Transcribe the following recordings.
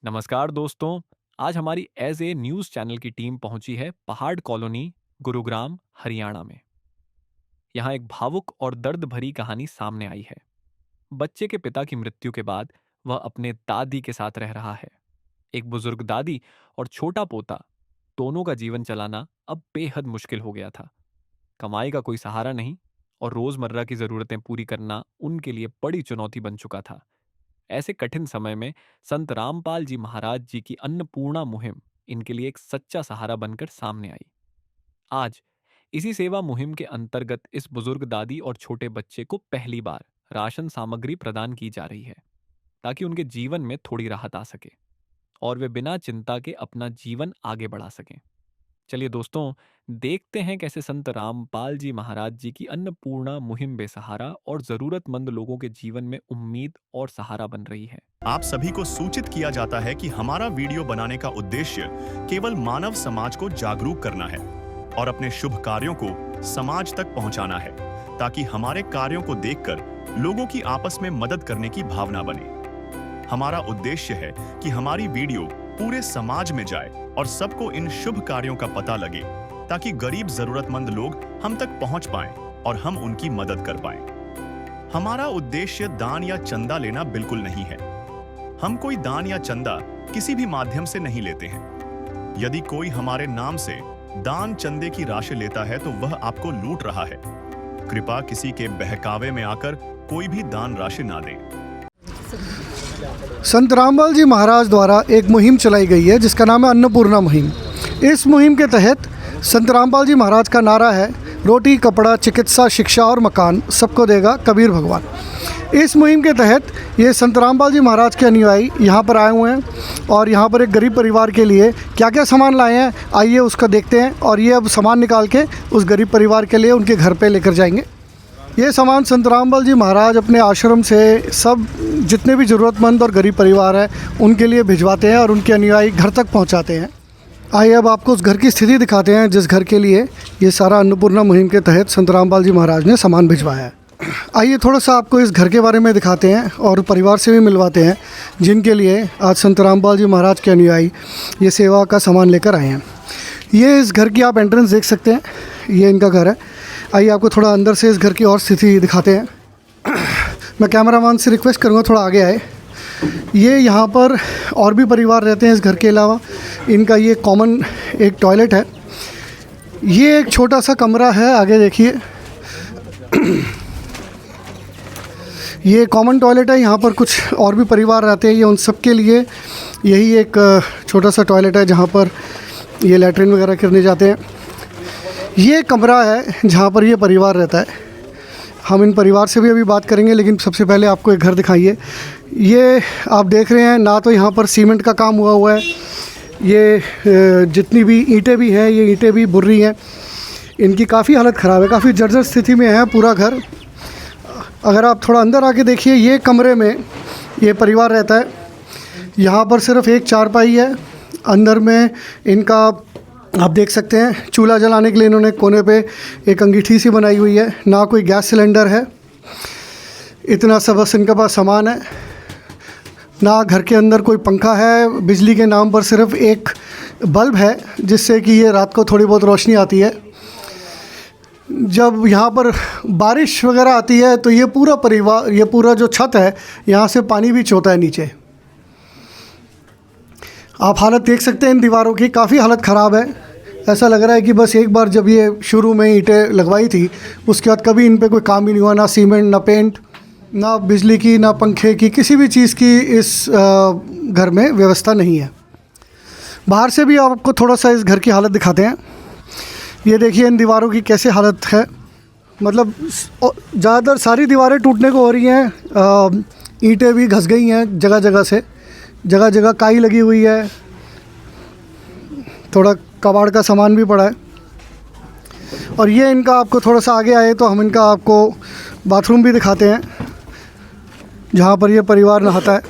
नमस्कार दोस्तों। आज हमारी एज ए न्यूज़ चैनल की टीम पहुंची है पहाड़ कॉलोनी, गुरुग्राम, हरियाणा में। यहाँ एक भावुक और दर्द भरी कहानी सामने आई है। बच्चे के पिता की मृत्यु के बाद वह अपने दादी के साथ रह रहा है। एक बुजुर्ग दादी और छोटा पोता, दोनों का जीवन चलाना अब बेहद मुश्किल हो गया था। कमाई का कोई सहारा नहीं और रोजमर्रा की जरूरतें पूरी करना उनके लिए बड़ी चुनौती बन चुका था। ऐसे कठिन समय में संत रामपाल जी महाराज जी की अन्नपूर्णा मुहिम इनके लिए एक सच्चा सहारा बनकर सामने आई। आज इसी सेवा मुहिम के अंतर्गत इस बुजुर्ग दादी और छोटे बच्चे को पहली बार राशन सामग्री प्रदान की जा रही है, ताकि उनके जीवन में थोड़ी राहत आ सके और वे बिना चिंता के अपना जीवन आगे बढ़ा सकें। चलिए दोस्तों, देखते हैं कैसे संत रामपाल जी महाराज जी की अन्नपूर्णा मुहिम बेसहारा और जरूरतमंद लोगों के जीवन में उम्मीद और सहारा बन रही है। आप सभी को सूचित किया जाता है कि हमारा वीडियो बनाने का उद्देश्य केवल मानव समाज को जागरूक करना है और अपने शुभ कार्यों को समाज तक पहुंचाना है, ताकि हमारे कार्यों को देखकर लोगों की आपस में मदद करने की भावना बने। हमारा उद्देश्य है कि हमारी वीडियो पूरे समाज में जाए और सबको इन शुभ कार्यों का पता लगे, ताकि गरीब जरूरतमंद लोग हम तक पहुंच पाएं और हम उनकी मदद कर पाएं। हमारा उद्देश्य दान या चंदा लेना बिल्कुल नहीं है। हम कोई दान या चंदा किसी भी माध्यम से नहीं लेते हैं। यदि कोई हमारे नाम से दान चंदे की राशि लेता है तो वह आपको लूट रहा है। कृपया किसी के बहकावे में आकर कोई भी दान राशि ना दें। संत रामपाल जी महाराज द्वारा एक मुहिम चलाई गई है जिसका नाम है अन्नपूर्णा मुहिम। इस मुहिम के तहत संत रामपाल जी महाराज का नारा है, रोटी कपड़ा चिकित्सा शिक्षा और मकान सबको देगा कबीर भगवान। इस मुहिम के तहत ये संत रामपाल जी महाराज के अनुयायी यहाँ पर आए हुए हैं और यहाँ पर एक गरीब परिवार के लिए क्या क्या सामान लाए हैं, आइए उसका देखते हैं। और ये अब सामान निकाल के उस गरीब परिवार के लिए उनके घर पे लेकर जाएंगे। ये सामान संत रामपाल जी महाराज अपने आश्रम से सब जितने भी ज़रूरतमंद और गरीब परिवार है उनके लिए भिजवाते हैं और उनके अनुयायी घर तक पहुंचाते हैं। आइए अब आपको उस घर की स्थिति दिखाते हैं जिस घर के लिए ये सारा अन्नपूर्णा मुहिम के तहत संत रामपाल जी महाराज ने सामान भिजवाया है। आइए थोड़ा सा आपको इस घर के बारे में दिखाते हैं और परिवार से भी मिलवाते हैं जिनके लिए आज संत रामपाल जी महाराज के अनुयायी ये सेवा का सामान लेकर आए हैं। ये इस घर की आप एंट्रेंस देख सकते हैं, ये इनका घर है। आइए आपको थोड़ा अंदर से इस घर की और स्थिति दिखाते हैं। मैं कैमरामैन से रिक्वेस्ट करूँगा थोड़ा आगे आए। ये यहाँ पर और भी परिवार रहते हैं इस घर के अलावा। इनका ये कॉमन एक टॉयलेट है। ये एक छोटा सा कमरा है, आगे देखिए। ये कॉमन टॉयलेट है, यहाँ पर कुछ और भी परिवार रहते हैं। ये उन सब के लिए यही एक छोटा सा टॉयलेट है जहाँ पर ये लैट्रिन वगैरह करने जाते हैं। ये कमरा है जहाँ पर ये परिवार रहता है। हम इन परिवार से भी अभी बात करेंगे, लेकिन सबसे पहले आपको एक घर दिखाइए। ये आप देख रहे हैं ना, तो यहाँ पर सीमेंट का काम हुआ है। ये जितनी भी ईंटें भी हैं, ये ईंटें भी बुर रही हैं। इनकी काफ़ी हालत ख़राब है, काफ़ी जर्जर स्थिति में है पूरा घर। अगर आप थोड़ा अंदर आके देखिए, ये कमरे में ये परिवार रहता है। यहाँ पर सिर्फ एक चारपाई है। अंदर में इनका आप देख सकते हैं चूल्हा जलाने के लिए इन्होंने कोने पे एक अंगीठी सी बनाई हुई है। ना कोई गैस सिलेंडर है, इतना सब बस इनके पास सामान है। ना घर के अंदर कोई पंखा है। बिजली के नाम पर सिर्फ एक बल्ब है जिससे कि ये रात को थोड़ी बहुत रोशनी आती है। जब यहाँ पर बारिश वगैरह आती है तो ये पूरा परिवार, ये पूरा जो छत है, यहाँ से पानी भी चोता है नीचे। आप हालत देख सकते हैं इन दीवारों की, काफ़ी हालत ख़राब है। ऐसा लग रहा है कि बस एक बार जब ये शुरू में ईंटें लगवाई थी उसके बाद कभी इन पे कोई काम ही नहीं हुआ। ना सीमेंट, ना पेंट, ना बिजली की, ना पंखे की, किसी भी चीज़ की इस घर में व्यवस्था नहीं है। बाहर से भी आपको थोड़ा सा इस घर की हालत दिखाते हैं। ये देखिए इन दीवारों की कैसे हालत है। मतलब ज़्यादातर सारी दीवारें टूटने को हो रही हैं। ईंटें भी घस गई हैं जगह जगह से, जगह जगह काई लगी हुई है। थोड़ा कबाड़ का सामान भी पड़ा है। और ये इनका आपको थोड़ा सा आगे आए तो हम इनका आपको बाथरूम भी दिखाते हैं जहाँ पर ये परिवार नहाता है।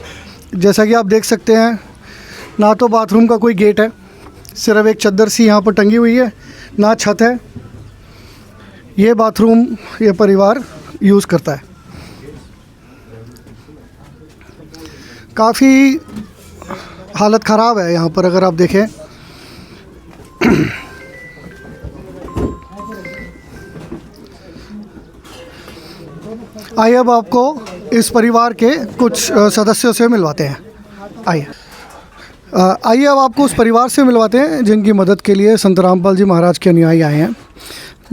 जैसा कि आप देख सकते हैं, ना तो बाथरूम का कोई गेट है, सिर्फ एक चद्दर सी यहाँ पर टंगी हुई है, ना छत है। ये बाथरूम ये परिवार यूज़ करता है। काफ़ी हालत ख़राब है यहाँ पर, अगर आप देखें। आइए अब आपको इस परिवार के कुछ सदस्यों से मिलवाते हैं। आइए आइए अब आपको उस परिवार से मिलवाते हैं जिनकी मदद के लिए संत रामपाल जी महाराज के अनुयायी आए हैं।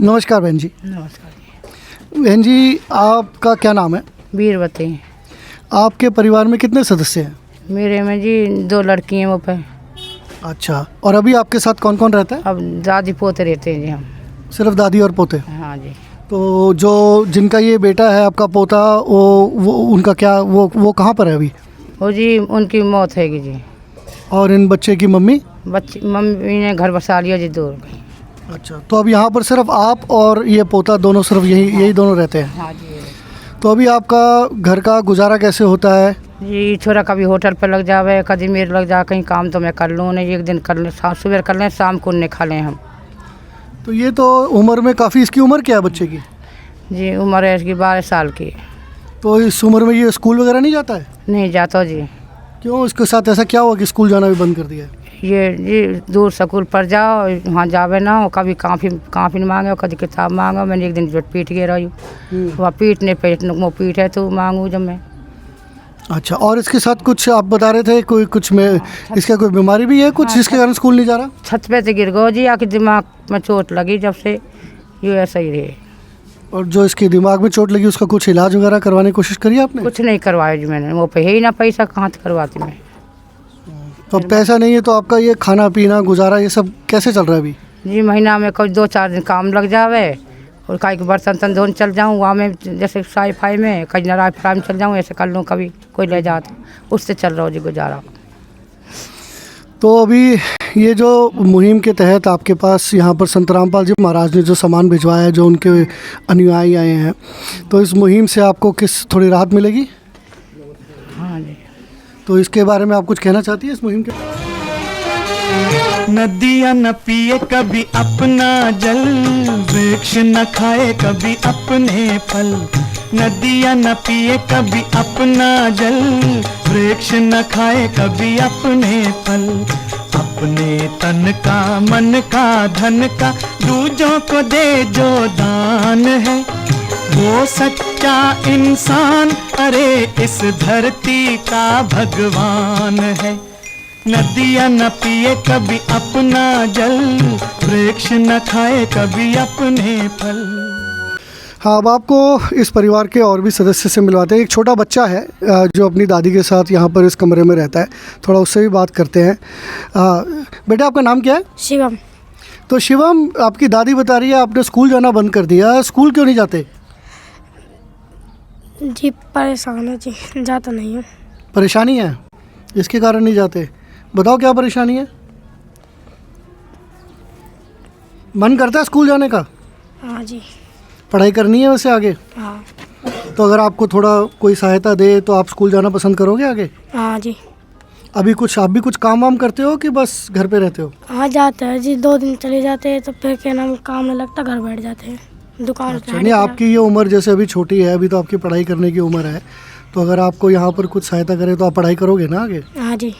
नमस्कार बहन जी। नमस्कार। बहन जी, आपका क्या नाम है? बीरवती। आपके परिवार में कितने सदस्य हैं? मेरे में जी 2 लड़की हैं वो पे। अच्छा, और अभी आपके साथ कौन कौन रहता है? अब दादी पोते रहते हैं जी हम। सिर्फ दादी और पोते? हाँ जी। तो जो जिनका ये बेटा है आपका पोता, वो उनका क्या, वो कहाँ पर है अभी? वो जी उनकी मौत हैगी जी। और इन बच्चे की मम्मी? मम्मी ने घर बसा लिया जी दूर। अच्छा, तो अब यहाँ पर सिर्फ आप और ये पोता दोनों सिर्फ यही दोनों रहते हैं? हाँ जी। तो अभी आपका घर का गुजारा कैसे होता है? जी छोरा कभी होटल पर लग जावे, कभी मेरे लग जा, कहीं काम तो मैं कर लूँ नहीं, एक दिन कर लें, सुबह कर लें, शाम को नहीं खा लें हम। तो ये तो उम्र में काफ़ी, इसकी उम्र क्या है बच्चे की? जी उम्र है इसकी 12 साल की। तो इस उम्र में ये स्कूल वगैरह नहीं जाता है? नहीं जाता जी। क्यों, इसके साथ ऐसा क्या हुआ कि स्कूल जाना भी बंद कर दिया है? ये जी दूर स्कूल पर जाओ, वहाँ जावे ना हो, कभी काफ़ी मांगे, कभी किताब मांगो। मैंने एक दिन जो पीट के रही वहाँ पीटने पे वो पीट है तो मांगू जब मैं। अच्छा, और इसके साथ कुछ आप बता रहे थे कोई कुछ में इसका कोई बीमारी भी है कुछ जिसके कारण स्कूल नहीं जा रहा? छत पे से गिर गो जी, आके दिमाग में चोट लगी जब से ये ऐसा ही रहे। और जो इसके दिमाग में चोट लगी उसका कुछ इलाज वगैरह करवाने की कोशिश करी आपने? कुछ नहीं करवाया जी मैंने, वो पे है ही ना पैसा, कहाँ से करवाती मैं। तो पैसा नहीं है तो आपका ये खाना पीना गुजारा ये सब कैसे चल रहा है अभी? जी महीना में कोई 2-4 दिन काम लग जावे, और कहीं के बर्तन धोने चल जाऊँ वहाँ में, जैसे साई फाई में, कहीं नाराज फ्राई में चल जाऊँ, ऐसे कर लूँ, कभी कोई ले जाता, उससे चल रहा हो जी गुजारा। तो अभी ये जो मुहिम के तहत आपके पास यहाँ पर संत रामपाल जी महाराज ने जो सामान भिजवाया है, जो उनके अनुयायी आए हैं, तो इस मुहिम से आपको किस थोड़ी राहत मिलेगी? हाँ जी। तो इसके बारे में आप कुछ कहना चाहती है इस मुहिम के? नदियाँ न पिए कभी अपना जल, वृक्ष न खाए कभी अपने फल। नदियाँ न पिए कभी अपना जल, वृक्ष न खाए कभी अपने फल। अपने तन का, मन का, धन का दूजों को दे जो दान है, वो सच्चा इंसान, अरे इस धरती का भगवान है। नदियाँ न पिए कभी अपना जल, वृक्ष न खाए कभी अपने फल। हाँ, अब आपको इस परिवार के और भी सदस्य से मिलवाते हैं। एक छोटा बच्चा है जो अपनी दादी के साथ यहाँ पर इस कमरे में रहता है, थोड़ा उससे भी बात करते हैं। बेटा आपका नाम क्या है? शिवम। तो शिवम, आपकी दादी बता रही है आपने स्कूल जाना बंद कर दिया, स्कूल क्यों नहीं जाते? जी परेशान है जी, जाता नहीं हूँ। परेशानी है, इसके कारण नहीं जाते? बताओ क्या परेशानी है? मन करता है स्कूल जाने का? हाँ जी। पढ़ाई करनी है वैसे आगे? हाँ। तो अगर आपको थोड़ा कोई सहायता दे तो आप स्कूल जाना पसंद करोगे आगे? हाँ जी। अभी कुछ आप भी कुछ काम वाम करते हो कि बस घर पे रहते हो? हाँ जाते हैं जी, 2 दिन चले जाते हैं तो फिर क्या नाम काम नहीं लगता, घर बैठ जाते हैं दुकान पे। अच्छा, नहीं आपकी ये उम्र जैसे अभी छोटी है, अभी तो आपकी पढ़ाई करने की उम्र है, तो अगर आपको यहाँ पर कुछ सहायता करे तो आप पढ़ाई करोगे ना आगे? हाँ जी।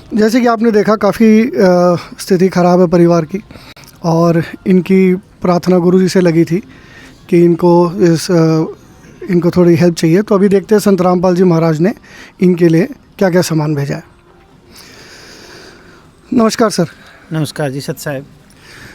जैसे कि आपने देखा काफ़ी स्थिति ख़राब है परिवार की, और इनकी प्रार्थना गुरु जी से लगी थी कि इनको थोड़ी हेल्प चाहिए। तो अभी देखते हैं संत रामपाल जी महाराज ने इनके लिए क्या क्या सामान भेजा है। नमस्कार सर। नमस्कार जी सत साहब।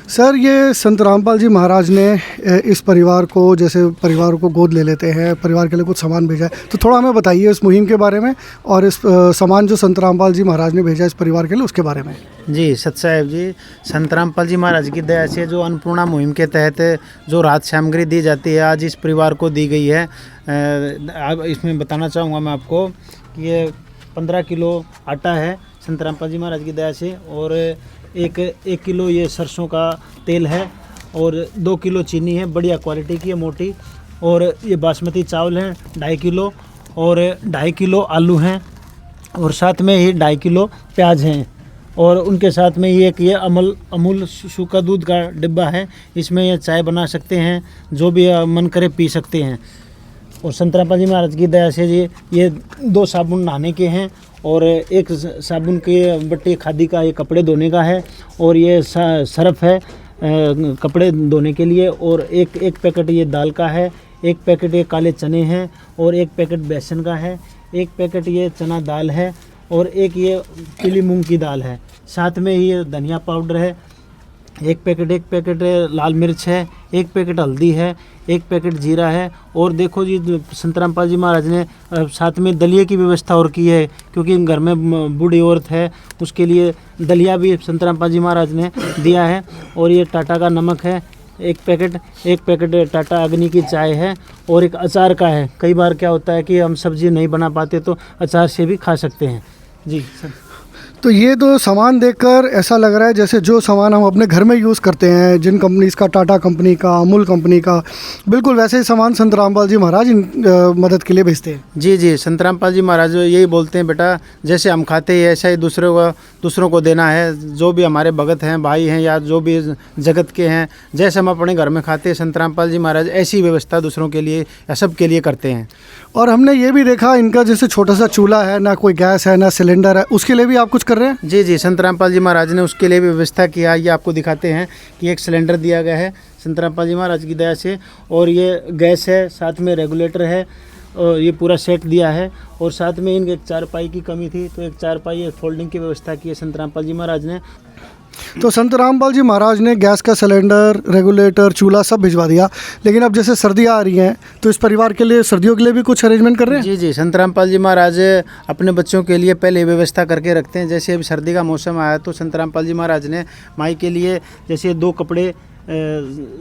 सर, ये संत रामपाल जी महाराज ने इस परिवार को, जैसे परिवार को गोद ले लेते हैं, परिवार के लिए कुछ सामान भेजा है, तो थोड़ा हमें बताइए इस मुहिम के बारे में और इस सामान जो संत रामपाल जी महाराज ने भेजा इस परिवार के लिए उसके बारे में। जी सत साहब जी, संत रामपाल जी महाराज की दया से जो अन्नपूर्णा मुहिम के तहत जो राहत सामग्री दी जाती है आज इस परिवार को दी गई है। अब इसमें बताना चाहूँगा मैं आपको कि ये 15 किलो आटा है संत रामपाल जी महाराज की दया से, और एक किलो ये सरसों का तेल है, और 2 किलो चीनी है, बढ़िया क्वालिटी की है, मोटी, और ये बासमती चावल है 2.5 किलो, और 2.5 किलो आलू हैं, और साथ में ही 2.5 किलो प्याज हैं, और उनके साथ में ये अमूल सूखा दूध का डिब्बा है, इसमें ये चाय बना सकते हैं, जो भी मन करे पी सकते हैं। और संत रामपाल जी महाराज की दया से जी ये 2 साबुन नहाने के हैं और एक साबुन के बट्टे खादी का, ये कपड़े धोने का है और ये सरफ है कपड़े धोने के लिए और एक पैकेट ये दाल का है, एक पैकेट ये काले चने हैं और एक पैकेट बेसन का है, एक पैकेट ये चना दाल है और एक ये पीली मूंग की दाल है। साथ में ये धनिया पाउडर है, एक पैकेट लाल मिर्च है, एक पैकेट हल्दी है, एक पैकेट जीरा है और देखो जी संत रामपाल जी महाराज ने साथ में दलिए की व्यवस्था और की है, क्योंकि घर में बूढ़ी औरत है उसके लिए दलिया भी संत रामपाल जी महाराज ने दिया है। और ये टाटा का नमक है एक पैकेट टाटा अग्नि की चाय है और एक अचार का है। कई बार क्या होता है कि हम सब्जी नहीं बना पाते तो अचार से भी खा सकते हैं जी सर। तो ये तो सामान देखकर ऐसा लग रहा है जैसे जो सामान हम अपने घर में यूज़ करते हैं, जिन कंपनीज़ का, टाटा कंपनी का, अमूल कंपनी का, बिल्कुल वैसे ही सामान संत रामपाल जी महाराज मदद के लिए भेजते हैं। जी जी, संत रामपाल जी महाराज यही बोलते हैं, बेटा जैसे हम खाते हैं ऐसा ही दूसरों को देना है। जो भी हमारे भगत हैं, भाई हैं या जो भी जगत के हैं, जैसे हम अपने घर में खाते हैं, संत रामपाल जी महाराज ऐसी व्यवस्था दूसरों के लिए या सब के लिए करते हैं। और हमने ये भी देखा इनका जैसे छोटा सा चूल्हा है, ना कोई गैस है ना सिलेंडर है, उसके लिए भी आप कुछ कर रहे हैं? जी जी, संत रामपाल जी महाराज ने उसके लिए भी व्यवस्था किया। ये आपको दिखाते हैं कि एक सिलेंडर दिया गया है संत रामपाल जी महाराज की दया से, और ये गैस है, साथ में रेगुलेटर है और ये पूरा सेट दिया है। और साथ में इनके एक चारपाई की कमी थी तो एक चारपाई फोल्डिंग की व्यवस्था की है संत रामपाल जी महाराज ने। तो संत रामपाल जी महाराज ने गैस का सिलेंडर, रेगुलेटर, चूल्हा सब भिजवा दिया। लेकिन अब जैसे सर्दियाँ आ रही हैं तो इस परिवार के लिए सर्दियों के लिए भी कुछ अरेंजमेंट कर रहे हैं? जी जी, संत रामपाल जी महाराज अपने बच्चों के लिए पहले व्यवस्था करके रखते हैं। जैसे अभी सर्दी का मौसम आया तो संत रामपाल जी महाराज ने माई के लिए जैसे 2 कपड़े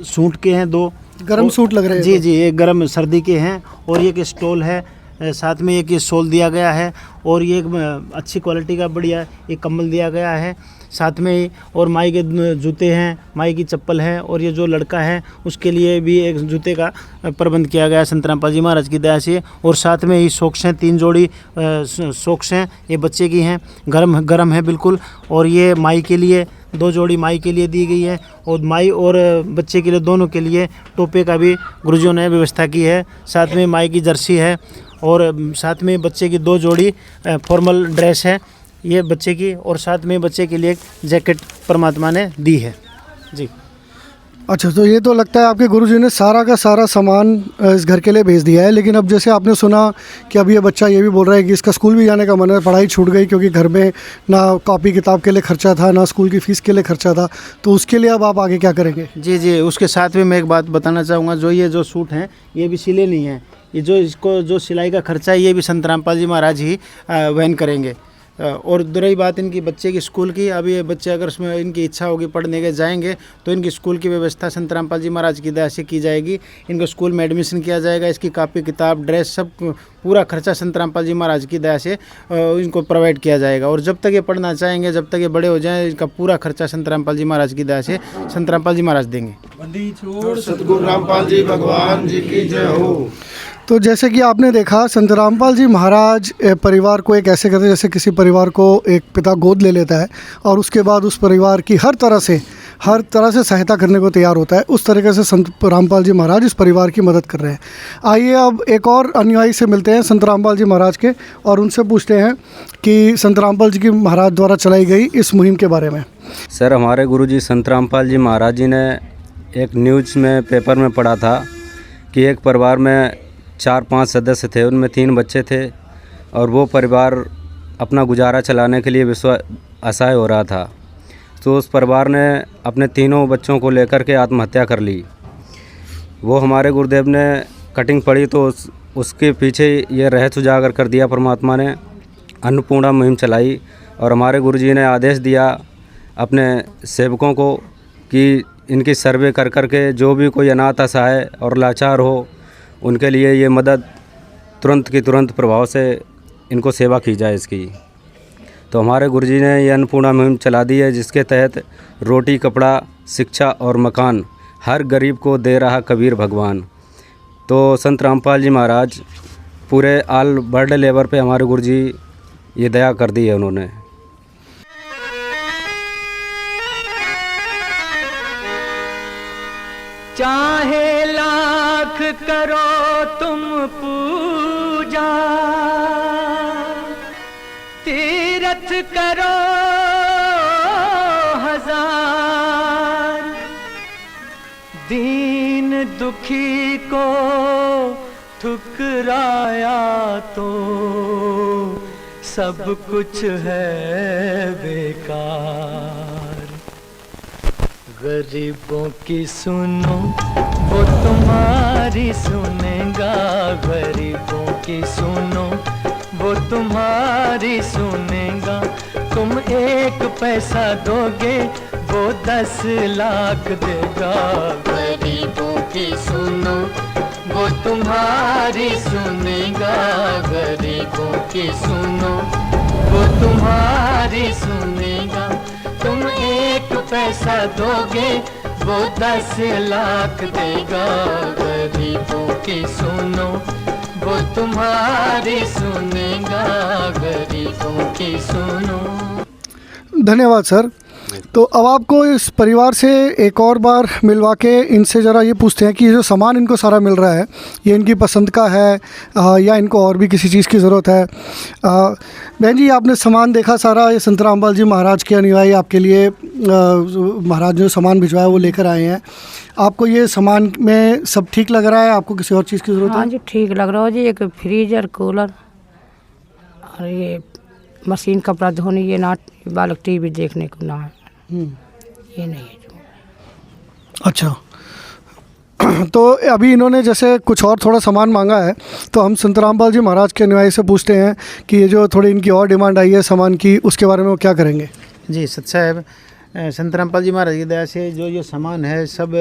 सूट के हैं, 2 गर्म सूट लग रहे हैं। जी जी, एक गर्म सर्दी के हैं और ये एक स्टोल है, साथ में एक ये शॉल दिया गया है और ये एक अच्छी क्वालिटी का बढ़िया एक कंबल दिया गया है साथ में ही। और माई के जूते हैं, माई की चप्पल है और ये जो लड़का है उसके लिए भी एक जूते का प्रबंध किया गया है संत रामपाल जी महाराज की दया से। और साथ में ही सॉक्स हैं, 3 जोड़ी सॉक्स हैं, ये बच्चे की हैं, गरम है बिल्कुल। और ये माई के लिए 2 जोड़ी माई के लिए दी गई है और माई और बच्चे के लिए दोनों के लिए टोपे का भी गुरुजियों ने व्यवस्था की है। साथ में माई की जर्सी है और साथ में बच्चे की 2 जोड़ी फॉर्मल ड्रेस है ये बच्चे की, और साथ में बच्चे के लिए एक जैकेट परमात्मा ने दी है जी। अच्छा, तो ये तो लगता है आपके गुरुजी ने सारा का सारा सामान इस घर के लिए भेज दिया है। लेकिन अब जैसे आपने सुना कि अब ये बच्चा ये भी बोल रहा है कि इसका स्कूल भी जाने का मन है, पढ़ाई छूट गई क्योंकि घर में ना कॉपी किताब के लिए खर्चा था, ना स्कूल की फ़ीस के लिए खर्चा था, तो उसके लिए अब आप आगे क्या करेंगे? जी जी, उसके साथ में मैं एक बात बताना चाहूँगा, ये जो सूट हैं ये भी सिले नहीं हैं, ये इसको जो सिलाई का खर्चा है ये भी संत रामपाल जी महाराज ही वहन करेंगे। और रही बात इनकी बच्चे की स्कूल की, अब ये बच्चे अगर उसमें इनकी इच्छा होगी पढ़ने के जाएंगे तो इनकी स्कूल की व्यवस्था संत रामपाल जी महाराज की दया से की जाएगी। इनको स्कूल में एडमिशन किया जाएगा, इसकी कापी किताब ड्रेस सब पूरा खर्चा संत रामपाल जी महाराज की दया से इनको प्रोवाइड किया जाएगा। और जब तक ये पढ़ना चाहेंगे, जब तक ये बड़े हो जाएं, इनका पूरा खर्चा संत रामपाल जी महाराज की दया से संत रामपाल जी महाराज देंगे। सतगुरु रामपाल जी भगवान जी की जय हो। तो जैसे कि आपने देखा, संत रामपाल जी महाराज परिवार को एक ऐसे करते जैसे किसी परिवार को एक पिता गोद ले लेता है और उसके बाद उस परिवार की हर तरह से सहायता करने को तैयार होता है। उस तरीके से संत रामपाल जी महाराज इस परिवार की मदद कर रहे हैं। आइए अब एक और अनुयायी से मिलते हैं संत रामपाल जी महाराज के और उनसे पूछते हैं कि संत रामपाल जी की महाराज द्वारा चलाई गई इस मुहिम के बारे में। सर, हमारे गुरुजी संत रामपाल जी महाराज जी ने एक न्यूज़ में पेपर में पढ़ा था कि एक परिवार में 4-5 सदस्य थे, उनमें 3 बच्चे थे और वो परिवार अपना गुजारा चलाने के लिए असहाय हो रहा था। तो उस परिवार ने अपने 3 बच्चों को लेकर के आत्महत्या कर ली। वो हमारे गुरुदेव ने कटिंग पड़ी तो उसके पीछे ये रहस्य उजागर कर दिया परमात्मा ने, अन्नपूर्णा मुहिम चलाई और हमारे गुरुजी ने आदेश दिया अपने सेवकों को कि इनकी सर्वे कर के जो भी कोई अनाथ असहाय और लाचार हो उनके लिए ये मदद तुरंत की तुरंत प्रभाव से इनको सेवा की जाए इसकी। तो हमारे गुरुजी ने ये अन्नपूर्णा मुहिम चला दी है, जिसके तहत रोटी, कपड़ा, शिक्षा और मकान हर गरीब को दे रहा कबीर भगवान। तो संत रामपाल जी महाराज पूरे ऑल वर्ल्ड लेवल पे हमारे गुरुजी ये दया कर दी है उन्होंने। चाहे लाख करो तुम पूजा, तीरथ करो हजार, दीन दुखी को ठुकराया तो सब कुछ है बेकार। गरीबों की सुनो वो तुम्हारी सुनेगा, गरीबों की सुनो वो तुम्हारी सुनेगा। तुम 1 पैसा दोगे वो 10 लाख देगा। गरीबों की सुनो वो तुम्हारी सुनेगा, गरीबों की सुनो वो तुम्हारी सुनेगा। तुम 1 पैसा दोगे वो 10 लाख देगा। गरीबों की सुनो वो तुम्हारी सुनेगा, गरीबों की सुनो। धन्यवाद सर। तो अब आपको इस परिवार से एक और बार मिलवा के इनसे ज़रा ये पूछते हैं कि ये जो सामान इनको सारा मिल रहा है ये इनकी पसंद का है या इनको और भी किसी चीज़ की ज़रूरत है। बहन जी, आपने सामान देखा सारा, ये संत रामपाल जी महाराज के अनुयायी आपके लिए महाराज जो सामान भिजवाया वो लेकर आए हैं। आपको ये सामान में सब ठीक लग रहा है? आपको किसी और चीज़ की ज़रूरत है? हाँ जी, ठीक लग रहा है जी। एक फ्रीजर, कूलर और ये मशीन, कपड़ा धोने, ये ना बालक टीवी देखने को ना है, ये नहीं है। अच्छा, तो अभी इन्होंने जैसे कुछ और थोड़ा सामान मांगा है, तो हम संत रामपाल जी महाराज के अनुयायी से पूछते हैं कि ये जो थोड़ी इनकी और डिमांड आई है सामान की, उसके बारे में वो क्या करेंगे। जी सत साहब, संत रामपाल जी महाराज की दया से जो ये सामान है सब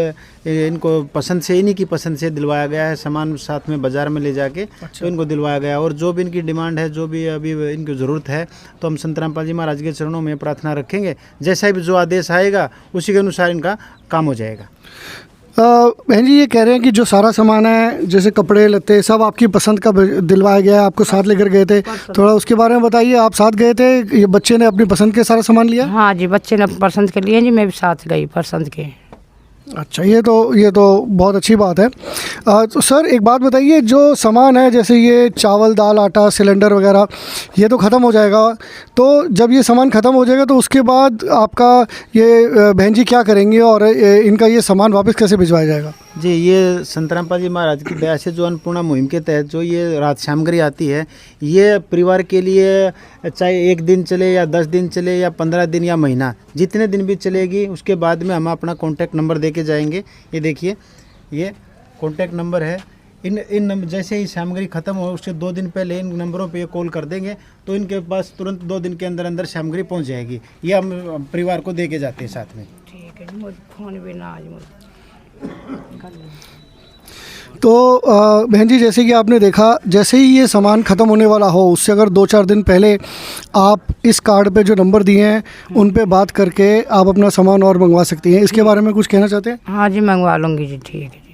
इनको पसंद से, इन्हीं की पसंद से दिलवाया गया है। सामान साथ में बाज़ार में ले जाके तो इनको दिलवाया गया। और जो भी इनकी डिमांड है, जो भी अभी इनकी ज़रूरत है, तो हम संत रामपाल जी महाराज के चरणों में प्रार्थना रखेंगे। जैसा भी जो आदेश आएगा उसी के अनुसार इनका काम हो जाएगा। बहन जी, ये कह रहे हैं कि जो सारा सामान है, जैसे कपड़े लत्ते, सब आपकी पसंद का दिलवाया गया है, आपको साथ लेकर गए थे, थोड़ा उसके बारे में बताइए। आप साथ गए थे, ये बच्चे ने अपनी पसंद के सारा सामान लिया? हाँ जी, बच्चे ने पसंद के लिए जी, मैं भी साथ गई पसंद के। अच्छा, ये तो बहुत अच्छी बात है। तो सर एक बात बताइए, जो सामान है जैसे ये चावल, दाल, आटा, सिलेंडर वगैरह, ये तो ख़त्म हो जाएगा। तो जब ये सामान ख़त्म हो जाएगा तो उसके बाद आपका ये बहन जी क्या करेंगे और इनका ये सामान वापस कैसे भिजवाया जाएगा? जी, ये संत रामपाल जी महाराज की दया से जो अन्नपूर्णा मुहिम के तहत जो ये रात सामग्री आती है, ये परिवार के लिए चाहे 1 दिन चले या 10 दिन चले या 15 दिन या महीना, जितने दिन भी चलेगी, उसके बाद में हम अपना कॉन्टैक्ट नंबर दे के जाएंगे। ये देखिए, ये कॉन्टैक्ट नंबर है। इन जैसे ही सामग्री ख़त्म हो उससे 2 दिन पहले इन नंबरों पे कॉल कर देंगे तो इनके पास तुरंत 2 दिन के अंदर अंदर सामग्री पहुंच जाएगी। ये हम परिवार को दे के जाते हैं साथ में। ठीक है, मुझे फोन भी ना आज मुझे। तो बहन जी, जैसे कि आपने देखा, जैसे ही ये सामान ख़त्म होने वाला हो उससे अगर 2-4 दिन पहले आप इस कार्ड पे जो नंबर दिए हैं उन पे बात करके आप अपना सामान और मंगवा सकती हैं। इसके बारे में कुछ कहना चाहते हैं? हाँ जी, मंगवा लूँगी जी। ठीक है जी,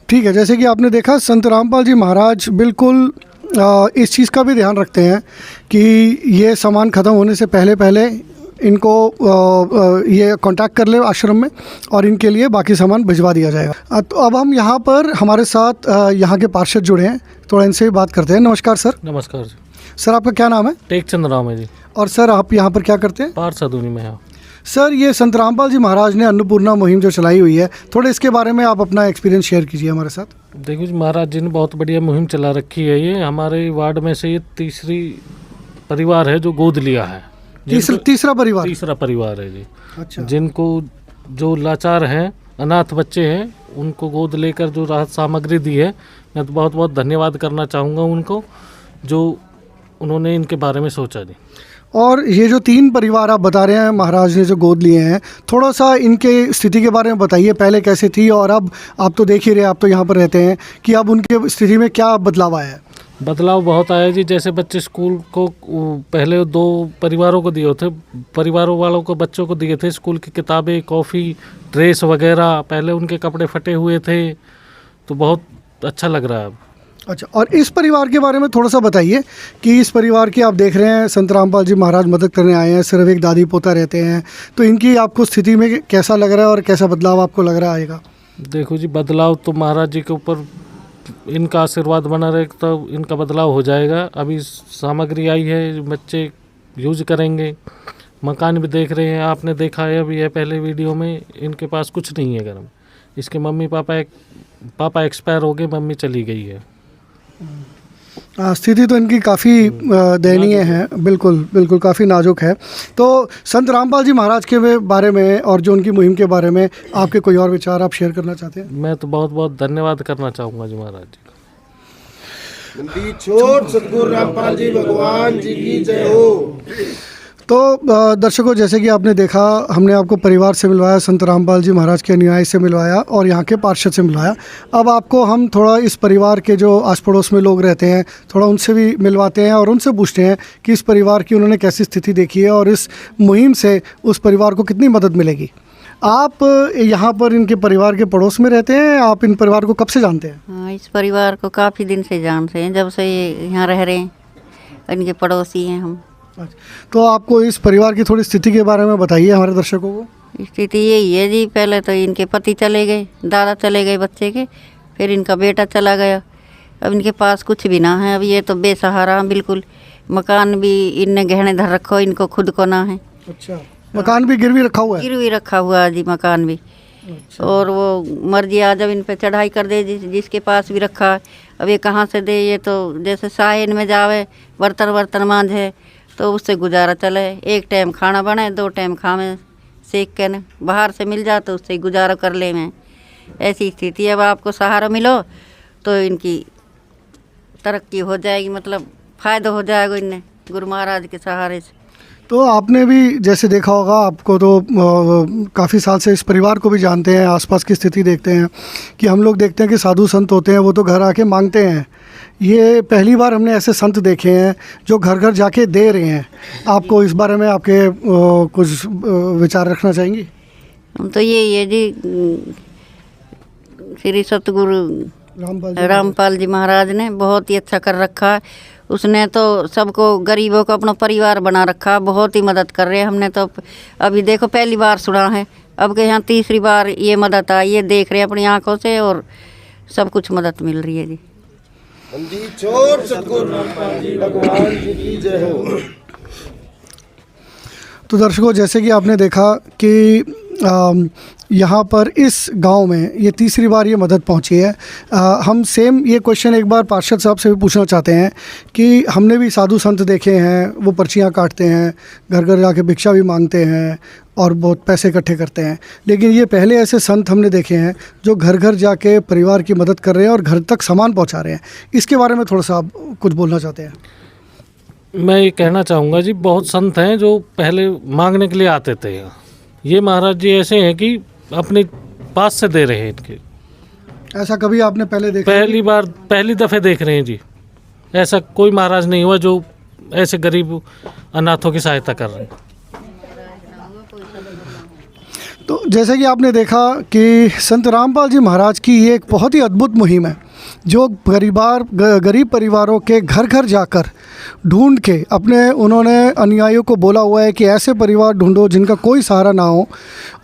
ठीक है। जैसे कि आपने देखा, संत रामपाल जी महाराज बिल्कुल इस चीज़ का भी ध्यान रखते हैं कि ये सामान ख़त्म होने से पहले इनको ये कांटेक्ट कर ले आश्रम में और इनके लिए बाकी सामान भिजवा दिया जाएगा। तो अब हम यहाँ पर हमारे साथ यहाँ के पार्षद जुड़े हैं, थोड़ा इनसे भी बात करते हैं। नमस्कार सर। नमस्कार जी। सर, आपका क्या नाम है? टेकचंद राम है जी। और सर, आप यहाँ पर क्या करते हैं? पार्षद हूँ मैं। सर, ये संत रामपाल जी महाराज ने अन्नपूर्णा मुहिम जो चलाई हुई है, थोड़े इसके बारे में आप अपना एक्सपीरियंस शेयर कीजिए हमारे साथ। देखिए जी, महाराज जी ने बहुत बढ़िया मुहिम चला रखी है। ये हमारे वार्ड में से ये तीसरी परिवार है जो गोद लिया है। तीसरा परिवार है जी। अच्छा। जिनको जो लाचार हैं, अनाथ बच्चे हैं, उनको गोद लेकर जो राहत सामग्री दी है, मैं तो बहुत बहुत धन्यवाद करना चाहूँगा उनको, जो उन्होंने इनके बारे में सोचा जी। और ये जो 3 परिवार आप बता रहे हैं महाराज ने जो गोद लिए हैं, थोड़ा सा इनके स्थिति के बारे में बताइए, पहले कैसे थी और अब आप तो देख ही रहे, आप तो यहाँ पर रहते हैं, कि अब उनके स्थिति में क्या बदलाव आया है? बदलाव बहुत आया जी। जैसे बच्चे स्कूल को पहले 2 परिवारों को दिए थे, परिवारों वालों को बच्चों को दिए थे स्कूल की किताबें, कॉफ़ी, ड्रेस वगैरह। पहले उनके कपड़े फटे हुए थे, तो बहुत अच्छा लग रहा है अब। अच्छा, और इस परिवार के बारे में थोड़ा सा बताइए कि इस परिवार की आप देख रहे हैं संत रामपाल जी महाराज मदद करने आए हैं, सिर्फ एक दादी पोता रहते हैं, तो इनकी आपको स्थिति में कैसा लग रहा है और कैसा बदलाव आपको लग रहा आएगा? देखो जी, बदलाव तो महाराज जी के ऊपर इनका आशीर्वाद बना रहे तो इनका बदलाव हो जाएगा। अभी सामग्री आई है, बच्चे यूज करेंगे, मकान भी देख रहे हैं, आपने देखा है अभी है पहले वीडियो में, इनके पास कुछ नहीं है घर में। इसके मम्मी पापा एक्सपायर हो गए, मम्मी चली गई है। स्थिति तो इनकी काफ़ी दयनीय है, बिल्कुल बिल्कुल काफ़ी नाजुक है। तो संत रामपाल जी महाराज के बारे में और जो उनकी मुहिम के बारे में आपके कोई और विचार आप शेयर करना चाहते हैं? मैं तो बहुत बहुत धन्यवाद करना चाहूँगा जी महाराज जी का। नंदी छोड़ सतगुरु रामपाल जी भगवान जी की जय हो। तो दर्शकों, जैसे कि आपने देखा, हमने आपको परिवार से मिलवाया, संत रामपाल जी महाराज के अनुयायी से मिलवाया और यहाँ के पार्षद से मिलवाया। अब आपको हम थोड़ा इस परिवार के जो आस पड़ोस में लोग रहते हैं, थोड़ा उनसे भी मिलवाते हैं और उनसे पूछते हैं कि इस परिवार की उन्होंने कैसी स्थिति देखी है और इस मुहिम से उस परिवार को कितनी मदद मिलेगी। आप यहाँ पर इनके परिवार के पड़ोस में रहते हैं, आप इन परिवार को कब से जानते हैं? हाँ, इस परिवार को काफ़ी दिन से जानते हैं, जब से ये यहाँ रह रहे हैं, इनके पड़ोसी हैं हम। तो आपको इस परिवार की थोड़ी स्थिति के बारे में बताइए हमारे दर्शकों को। स्थिति यही है जी, पहले तो इनके पति चले गए, दादा चले गए बच्चे के, फिर इनका बेटा चला गया, अब इनके पास कुछ भी ना है। अब ये तो बेसहारा बिल्कुल, मकान भी इनने गहने धर रखो, इनको खुद को ना है। अच्छा, मकान भी गिरवी रखा हुआ है? गिरवी रखा हुआ है जी मकान भी। अच्छा। और वो मर्जी आ जब इन पे चढ़ाई कर दे, जिसके पास भी रखा है, अब ये कहाँ से दे। ये तो जैसे साहिन में जावे, बर्तन मांझे, तो उससे गुजारा चले। एक टाइम खाना बने, 2 टाइम खावे सेक के न, बाहर से मिल जाए तो उससे गुजारा कर ले। मैं ऐसी स्थिति है। अब आपको सहारा मिलो तो इनकी तरक्की हो जाएगी, मतलब फ़ायदा हो जाएगा इन्हें गुरु महाराज के सहारे से। तो आपने भी जैसे देखा होगा, आपको तो काफ़ी साल से इस परिवार को भी जानते हैं, आसपास की स्थिति देखते हैं कि हम लोग देखते हैं कि साधु संत होते हैं वो तो घर आके मांगते हैं। ये पहली बार हमने ऐसे संत देखे हैं जो घर घर जाके दे रहे हैं। आपको इस बारे में आपके कुछ विचार रखना चाहेंगी? हम तो यही है जी, श्री सतगुरु रामपाल जी महाराज ने बहुत ही अच्छा कर रखा है। उसने तो सबको, गरीबों को अपना परिवार बना रखा, बहुत ही मदद कर रहे हैं। हमने तो अभी देखो पहली बार सुना है, अब के यहाँ तीसरी बार ये मदद आई, ये देख रहे हैं अपनी आंखों से और सब कुछ मदद मिल रही है जी। नंदी छोड़ सतगुरु रामपाल जी भगवान जी की जय हो। तो दर्शकों, जैसे कि आपने देखा कि यहाँ पर इस गांव में ये तीसरी बार ये मदद पहुँची है। हम सेम ये क्वेश्चन एक बार पार्षद साहब से भी पूछना चाहते हैं कि हमने भी साधु संत देखे हैं, वो पर्चियाँ काटते हैं, घर घर जाके भिक्षा भी मांगते हैं और बहुत पैसे इकट्ठे करते हैं, लेकिन ये पहले ऐसे संत हमने देखे हैं जो घर घर जाके परिवार की मदद कर रहे हैं और घर तक सामान पहुँचा रहे हैं। इसके बारे में थोड़ा सा आप कुछ बोलना चाहते हैं? मैं ये कहना चाहूँगा जी, बहुत संत हैं जो पहले मांगने के लिए आते थे। ये महाराज जी ऐसे हैं कि अपने पास से दे रहे हैं इनके। ऐसा कभी आपने पहले देखा? पहली दफ़े देख रहे हैं जी। ऐसा कोई महाराज नहीं हुआ जो ऐसे गरीब अनाथों की सहायता कर रहे हैं। तो जैसे कि आपने देखा कि संत रामपाल जी महाराज की ये एक बहुत ही अद्भुत मुहिम है जो गरीब परिवारों के घर घर जाकर ढूंढ के उन्होंने अनुयायियों को बोला हुआ है कि ऐसे परिवार ढूंढो जिनका कोई सहारा ना हो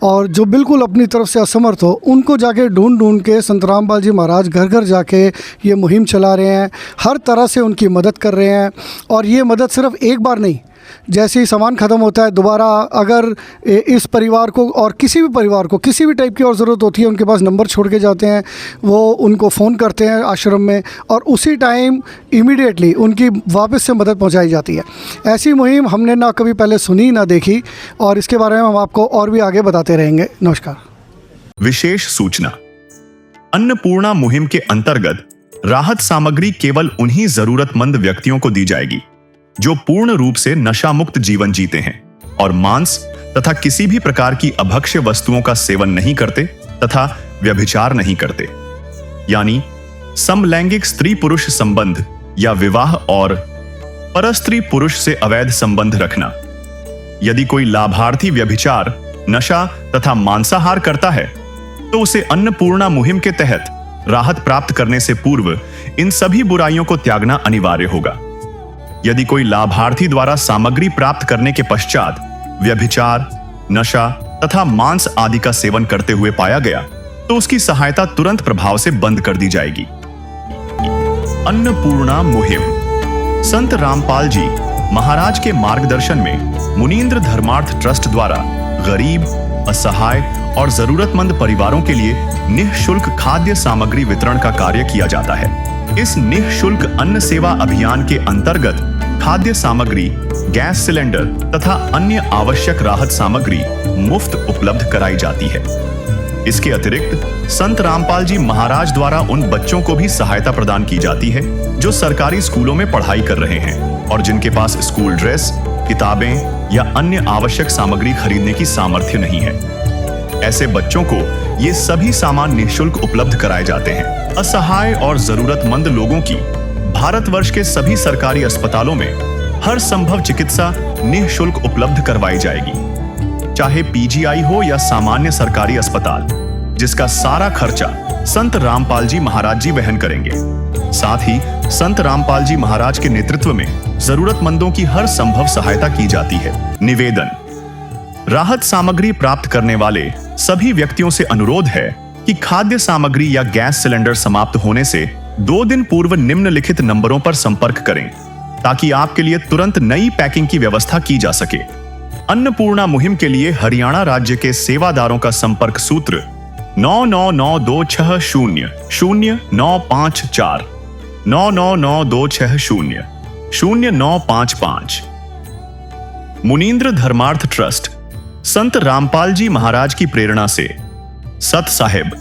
और जो बिल्कुल अपनी तरफ से असमर्थ हो, उनको जाके ढूंढ के संत रामपाल जी महाराज घर घर जाके ये मुहिम चला रहे हैं, हर तरह से उनकी मदद कर रहे हैं। और ये मदद सिर्फ एक बार नहीं, जैसे ही सामान ख़त्म होता है दोबारा अगर इस परिवार को और किसी भी परिवार को किसी भी टाइप की और ज़रूरत होती है, उनके पास नंबर छोड़ के जाते हैं, वो उनको फ़ोन करते हैं आश्रम में और उसी टाइम इमीडिएटली उनकी वापस से मदद पहुंचाई जाती है। ऐसी मुहिम हमने ना कभी पहले सुनी ना देखी और इसके बारे में हम आपको और भी आगे बताते रहेंगे। नमस्कार। विशेष सूचना, अन्नपूर्णा मुहिम के अंतर्गत राहत सामग्री केवल उन्हीं जरूरतमंद व्यक्तियों को दी जाएगी जो पूर्ण रूप से नशा मुक्त जीवन जीते हैं और मांस तथा किसी भी प्रकार की अभक्ष्य वस्तुओं का सेवन नहीं करते तथा व्यभिचार नहीं करते, यानी समलैंगिक स्त्री पुरुष संबंध या विवाह और परस्त्री पुरुष से अवैध संबंध रखना। यदि कोई लाभार्थी व्यभिचार, नशा तथा मांसाहार करता है तो उसे अन्नपूर्णा मुहिम के तहत राहत प्राप्त करने से पूर्व इन सभी बुराइयों को त्यागना अनिवार्य होगा। यदि कोई लाभार्थी द्वारा सामग्री प्राप्त करने के पश्चात व्यभिचार, नशा तथा मांस आदि का सेवन करते हुए पाया गया तो उसकी सहायता तुरंत प्रभाव से बंद कर दी जाएगी। अन्नपूर्णा मुहिम। संत रामपाल जी महाराज के मार्गदर्शन में मुनींद्र धर्मार्थ ट्रस्ट द्वारा गरीब, असहाय और जरूरतमंद परिवारों के लिए निःशुल्क खाद्य सामग्री वितरण का कार्य किया जाता है। इस निःशुल्क अन्न सेवा अभियान के अंतर्गत खाद्य सामग्री, गैस सिलेंडर तथा अन्य आवश्यक राहत सामग्री मुफ्त उपलब्ध कराई जाती है। इसके अतिरिक्त संत रामपाल जी महाराज द्वारा उन बच्चों को भी सहायता प्रदान की जाती है जो सरकारी स्कूलों में पढ़ाई कर रहे हैं और जिनके पास स्कूल ड्रेस, किताबें या अन्य आवश्यक सामग्री खरीदने की सामर्थ्य नहीं है। ऐसे बच्चों को ये सभी सामान निःशुल्क उपलब्ध कराए जाते हैं। असहाय और जरूरतमंद लोगों की भारतवर्ष के सभी सरकारी अस्पतालों में हर संभव चिकित्सा निःशुल्क उपलब्ध करवाई जाएगी, चाहे पीजीआई हो या सामान्य सरकारी अस्पताल, जिसका सारा खर्चा संत रामपाल जी महाराज जी वहन करेंगे। साथ ही संत रामपाल जी महाराज के नेतृत्व में जरूरतमंदों की हर संभव सहायता की जाती है। निवेदन। राहत सामग्री प्राप्त करने वाले सभी व्यक्तियों से अनुरोध है कि खाद्य सामग्री या गैस सिलेंडर समाप्त होने से 2 दिन पूर्व निम्नलिखित नंबरों पर संपर्क करें ताकि आपके लिए तुरंत नई पैकिंग की व्यवस्था की जा सके। अन्नपूर्णा मुहिम के लिए हरियाणा राज्य के सेवादारों का संपर्क सूत्र 9992600954 9992600955। मुनींद्र धर्मार्थ ट्रस्ट संत रामपाल जी महाराज की प्रेरणा से सत साहिब